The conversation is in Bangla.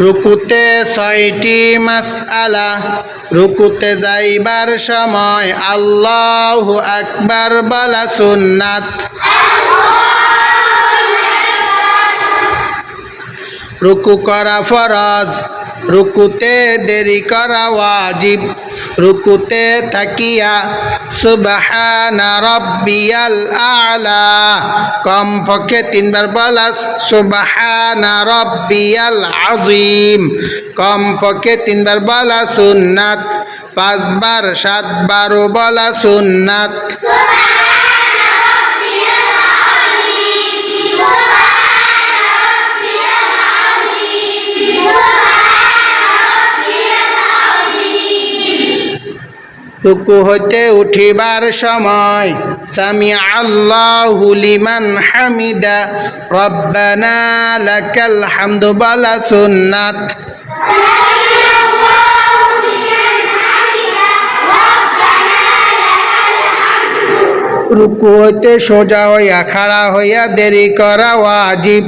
রুকুতে ৬টি মাসআলা। রুকুতে যাইবার সময় আল্লাহু আকবার বলা সুন্নাত। রুকু করা ফরজ, রুকুতে দেরি করা ওয়াজিব। রুকুতে থাকিয়া সুবহানা রাব্বিয়াল আ'লা কমপক্ষে ৩ বার বলা, সুবহানা রাব্বিয়াল আযীম কমপক্ষে ৩ বার বলা সুন্নাত। ৫ বার ৭ বারও বলা সুন্নাত। রুকু হইতে উঠিবার সময় সামি আল্লাহু লিমান হামিদা রব্বানা লাকাল হামদু বলা সুন্নাত। রুকু হইতে সোজা হইয়া খাড়া হইয়া দেরি করা ওয়াজিব।